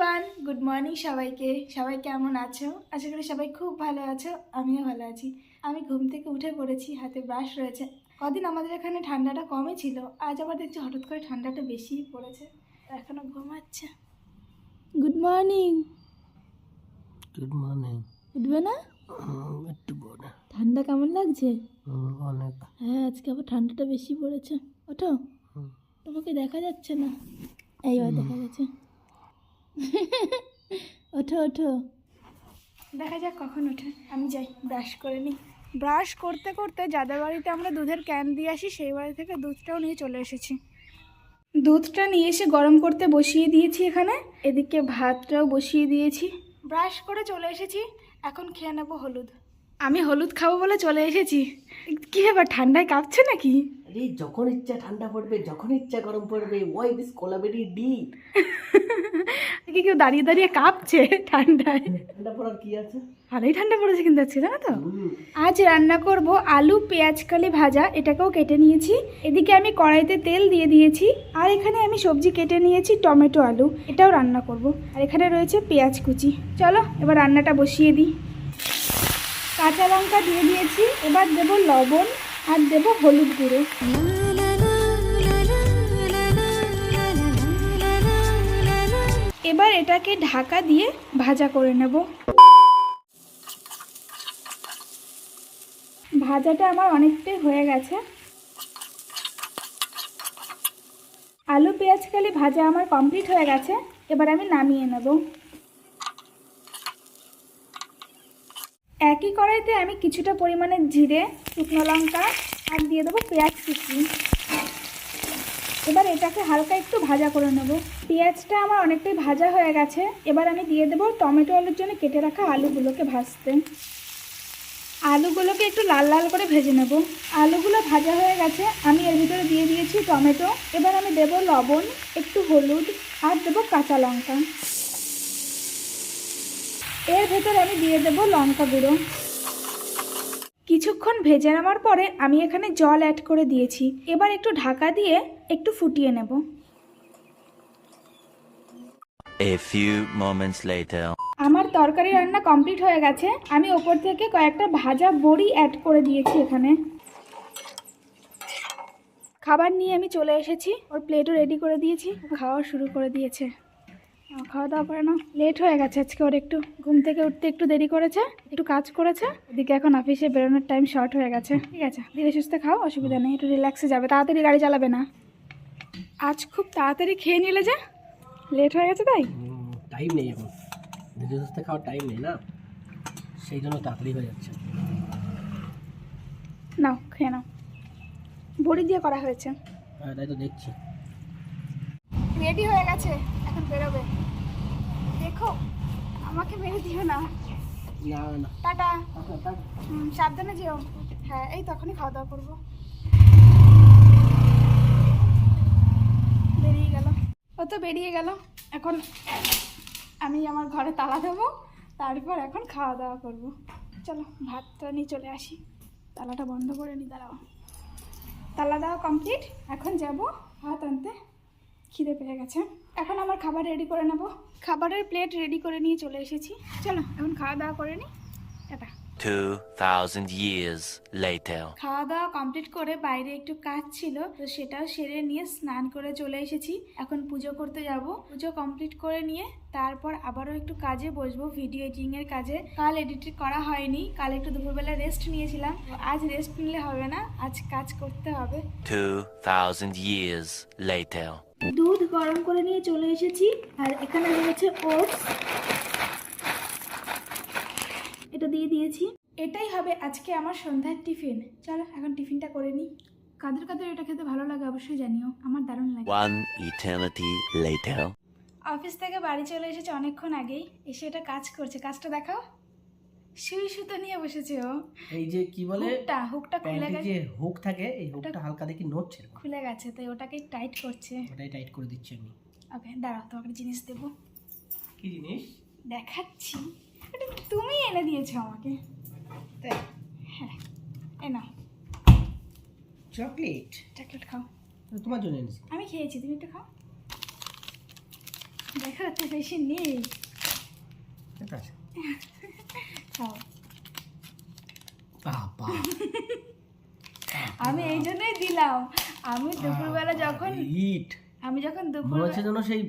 Everyone, good morning সবাইকে। সবাই কেমন আছো? আশা করি সবাই খুব ভালো আছো। আমিও ভালো আছি। আমি ঘুম থেকে উঠে পড়েছি, হাতে ব্রাশ রয়েছে। কদিন আমাদের এখানে ঠান্ডাটা কমই ছিল, আজ আবার দেখছি হঠাৎ করে ঠান্ডাটা বেশিই পড়েছে। এখনো ঘুমাচ্ছে। Good morning. Good morning. উঠবে না? একটু পরে। ঠান্ডা কেমন লাগছে? অনেক। হ্যাঁ, আজকে আবার ঠান্ডাটা বেশি পড়েছে। ওঠো, তোমাকে দেখা যাচ্ছে না। এইবার দেখা যাচ্ছে। ওঠো ওঠো, দেখা যাক কখন ওঠে। আমি যাই ব্রাশ করে নিই। ব্রাশ করতে করতে যাদের বাড়িতে আমরা দুধের ক্যান দিয়ে আসি সেই বাড়ি থেকে দুধটাও নিয়ে চলে এসেছি। দুধটা নিয়ে এসে গরম করতে বসিয়ে দিয়েছি এখানে। এদিকে ভাতটাও বসিয়ে দিয়েছি। ব্রাশ করে চলে এসেছি, এখন খেয়ে নেবো হলুদ। আমি হলুদ খাবো বলে চলে এসেছি। কি ব্যাপার, ঠান্ডায় কাঁপছে নাকি? আরে যখন ইচ্ছা ঠান্ডা পড়বে, যখন ইচ্ছা গরম পড়বে। Why this Kolaveri D? কি কেউ দাঁড়িয়ে দাঁড়িয়ে কাঁপছে ঠান্ডায়? ঠান্ডা পড়ার কি আছে? ভালোই ঠান্ডা পড়েছে কিন্তু আজকে, জানো তো। আজ রান্না করব আলু পেঁয়াজকালি ভাজা, এটাকেও কেটে নিয়েছি। এদিকে আমি কড়াইতে তেল দিয়ে দিয়েছি। আর এখানে আমি সবজি কেটে নিয়েছি, টমেটো আলু, এটাও রান্না করব। আর এখানে রয়েছে পেঁয়াজ কুচি। চলো এবার রান্নাটা বসিয়ে দিই। কাঁচা লঙ্কা দিয়ে দিয়েছি, এবার দেব লবণ আর দেব হলুদ গুঁড়ো। এবার এটাকে ঢাকা দিয়ে ভাজা করে নেব। ভাজাটা আমার অনেকটাই হয়ে গেছে। আলু পেঁয়াজকালি ভাজা আমার কমপ্লিট হয়ে গেছে। এবার আমি নামিয়ে নেব। একই কড়াইতে আমি কিছুটা পরিমাণে জিরে, শুকনো লঙ্কা আর দিয়ে দেবো পেঁয়াজ কুচি। এবার এটাকে হালকা একটু ভাজা করে নেব। পেঁয়াজটা আমার অনেকটাই ভাজা হয়ে গেছে। এবার আমি দিয়ে দেবো টমেটো আলুর জন্য কেটে রাখা আলুগুলোকে ভাজতে। আলুগুলোকে একটু লাল লাল করে ভেজে নেব। আলুগুলো ভাজা হয়ে গেছে, আমি এর ভিতরে দিয়ে দিয়েছি টমেটো। এবার আমি দেব লবণ, একটু হলুদ আর দেব কাঁচা লঙ্কা। এর ভেতরে আমি দিয়ে দেব লঙ্কা গুঁড়ো। কিছুক্ষণ ভেজে নেওয়ার পরে আমি এখানে জল অ্যাড করে দিয়েছি। এবার একটু ঢাকা দিয়ে একটু ফুটিয়ে নেব। A few moments later. আমার তরকারি রান্না কমপ্লিট হয়ে গেছে। আমি ওপর থেকে কয়েকটা ভাজা বড়ি অ্যাড করে দিয়েছি এখানে। খাবার নিয়ে আমি চলে এসেছি, ওর প্লেটও রেডি করে দিয়েছি। খাওয়া শুরু করে দিয়েছে। খাওয়া দাওয়া করে না, লেট হয়ে গেছে আজকে ওর একটু। ঘুম থেকে উঠতে একটু দেরি করেছে, একটু কাজ করেছে। এদিকে এখন অফিসে বেরোনোর টাইম শর্ট হয়ে গেছে। ঠিক আছে, ধীরে সুস্থে খাও, অসুবিধা নেই, একটু রিল্যাক্সে যাবে। তাড়াতাড়ি গাড়ি চালাবে না। আজ খুব তাড়াতাড়ি খেয়ে নিলে যে, লেট হয়ে গেছে তাই। টাইম নেই এখন, ধীরে সুস্থে খাওয়ার টাইম নেই না, সেই জন্য তাড়াতাড়ি হয়ে যাচ্ছে। নাও খেয়ে নাও, বড়ি দিয়ে করা হয়েছে। হ্যাঁ তাই তো দেখছি। রেডি হয়ে গেছে, এখন বেরোবে। দেখো আমাকে মেরে দিও না। না না, টাটা। সাবধানে যেও। হ্যাঁ, এই তখনই খাওয়া দাওয়া করবো। বেরিয়ে গেল, ও তো বেরিয়ে গেল। এখন আমি আমার ঘরে তালা দেবো, তারপর এখন খাওয়া দাওয়া করব। চলো ভাতটা নিয়ে চলে আসি। তালাটা বন্ধ করে নি, দাঁড়াও। তালা দেওয়া কমপ্লিট, এখন যাব ভাত আনতে। খিদে পেয়ে গেছে। এখন আমার খাবার রেডি করে নেব। খাবারের প্লেট রেডি করে নিয়ে চলে এসেছি। চলো এখন খাওয়া দাওয়া করে নিই। টাটা। 2000 years later. খাওয়া দাওয়া কমপ্লিট করে বাইরে একটু কাজ ছিল, তো সেটাও সেরে নিয়ে স্নান করে চলে এসেছি। এখন পুজো করতে যাব। পুজো কমপ্লিট করে নিয়ে তারপর আবারও একটু কাজে বসবো, ভিডিও এডিটিং এর কাজে। কাল এডিট করা হয়নি, কাল একটু দুপুরবেলা রেস্ট নিয়েছিলাম। আজ রেস্ট নিলে হবে না, আজ কাজ করতে হবে। 2000 years later. দুধ গরম করে নিয়ে চলে এসেছি। আর এখানে রয়েছে ওটস, এটা দিয়ে দিয়েছি। এটাই হবে আজকে আমার সন্ধ্যার টিফিন। চলো এখন টিফিনটা করে নিই। কাদের কাদের এটা খেতে ভালো লাগে অবশ্যই জানিও, আমার দারুণ লাগে। One eternity later. অফিস থেকে বাড়ি চলে এসেছে অনেকক্ষণ আগেই, এসে এটা কাজ করছে। কাজটা দেখাও। সুই সুতো নিয়ে বসেছে ও। এই যে কি বলে, হুকটা খুলে প্যান্টে গেছে। যে হুক থাকে, এই হুকটা হালকা দেখি নড়ছে, খুলে গেছে, তাই ওটাকে টাইট করছে। ওটাই টাইট করে দিচ্ছি আমি। ওকে দাঁড়াও, তোমাকে জিনিস দেবো, কি জিনিস? দেখাচ্ছি। এটা তুমি এনে দিয়েছো আমাকে, তাই? হ্যাঁ, এ নাও চকলেট। চকলেট খাও। তোমার জন্য এনেছি। আমি খেয়েছি, তুমি একটু খাও। দেখো তো বেশি নেই। এটা আছে খাও। বাবা আমি এই জন্যই দিলাম। আমি দুপুরবেলা যখন ইট আমি যখন মনে দুপুর হচ্ছে যেন সেই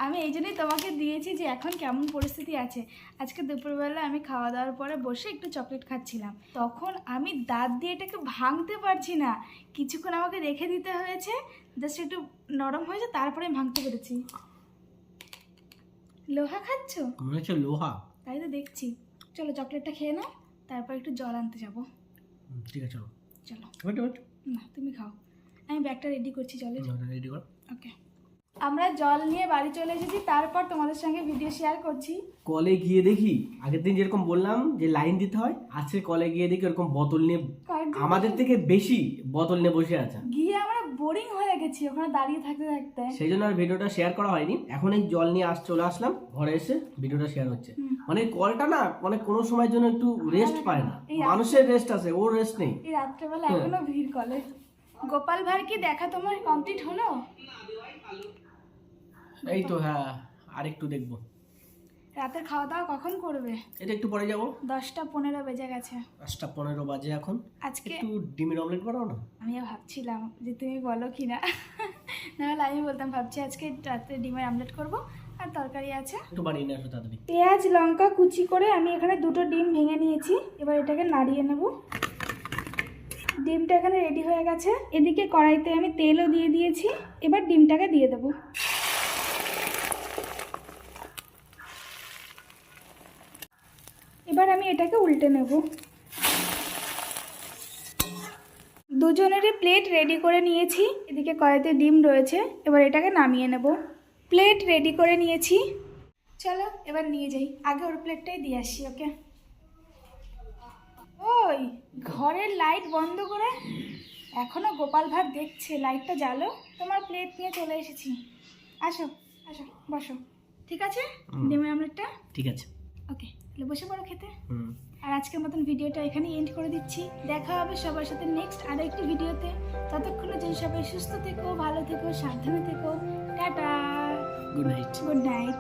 আমি এই জন্যই তোমাকে দিয়েছি যে এখন কেমন পরিস্থিতি আছে। আজকে দুপুরবেলা আমি খাওয়া দাওয়ার পরে বসে একটু চকলেট খাচ্ছিলাম, তখন আমি দাঁত দিয়ে এটাকে ভাঙতে পারছি না, কিছুক্ষণ আমাকে রেখে দিতে হয়েছে, জাস্ট একটু নরম হয়েছে তারপরে আমি ভাঙতে পেরেছি। লোহা খাচ্ছ? মনে হচ্ছে লোহা। তাই তো দেখছি। চলো চকলেটটা খেয়ে নাও, তারপর একটু জল আনতে যাবো। ঠিক আছে চলো। চলো। ওয়েট ওয়েট, না তুমি খাও, আমি ব্যাগটা রেডি করছি জলের। রেডি করো। ওকে, আমরা জল নিয়ে বাড়ি চলে এসেছি, তারপর তোমাদের সঙ্গে ভিডিও শেয়ার করছি। কলে গিয়ে দেখি আগের দিন যেরকম বললাম যে লাইন দিতে হয়, আজকে কলে গিয়ে দেখি ওরকম বোতল নিয়ে কয়েকদিন আমাদের থেকে বেশি বোতল নিয়ে বসে আছে। গিয়ে আমরা বোরিং হয়ে গেছি ওখানে দাঁড়িয়ে থাকতে থাকতে। সেই জন্য আর ভিডিওটা শেয়ার করা হয়নি। এখন এই জল নিয়ে চলে আসলাম, ঘরে এসে ভিডিওটা শেয়ার হচ্ছে। মানে এই কলটা না মানে কোনো সময়ের জন্য একটু রেস্ট পায় না। মানুষের রেস্ট আছে, ওর রেস্ট নেই। এই রাত্রেবেলা এখনো ভিড় কলে। গোপাল ভাঁড় কি দেখা তোমার কমপ্লিট হলো? এই তো হ্যাঁ, আর একটু দেখবো। রাতের খাওয়া দাওয়া কখন করবে? এটা একটু পরে যাবো। 10টা 15 বেজে গেছে। 5টা 15 বাজে এখন। আজকে একটু ডিমের অমলেট বানাও না। আমিও ভাবছিলাম যে তুমি বলো কি না, নাহলে আমি বলতাম ভাবছি আজকে রাতে ডিমের আমলেট করব, আর তরকারি আছে। একটু বানিয়ে নিয়ে আসো তাড়াতাড়ি। পেঁয়াজ লঙ্কা কুচি করে আমি এখানে 2টো ডিম ভেঙে নিয়েছি, এবার এটাকে নাড়িয়ে নেব। ডিমটা এখানে রেডি হয়ে গেছে। এদিকে কড়াইতে আমি তেলও দিয়ে দিয়েছি, এবার ডিমটাকে দিয়ে দেবো। এবার আমি এটাকে উল্টে নেব। দুজনেরই প্লেট রেডি করে নিয়েছি, এদিকে কড়াইতে ডিম রয়েছে, এবার এটাকে নামিয়ে নেব। প্লেট রেডি করে নিয়েছি, চলো এবার নিয়ে যাই। আগে ওর প্লেটটাই দিয়ে আসি ওকে। ওই ঘরের লাইট বন্ধ করে এখনো গোপাল ভাঁড় দেখছে, লাইটটা জ্বালো। তোমার প্লেট নিয়ে চলে এসেছি, আসো আসো বসো। ঠিক আছে, ডিমের আমলেটটা ঠিক আছে, ওকে, তাহলে বসে পড়ো খেতে। হুম। আর আজকের মতন ভিডিওটা এখানে এন্ড করে দিচ্ছি। দেখা হবে সবার সাথে নেক্সট আরো একটি ভিডিওতে। ততক্ষণে যেন সবাই সুস্থ থেকো, ভালো থেকো, সাবধানে থেকো। Tata, good night. Good night.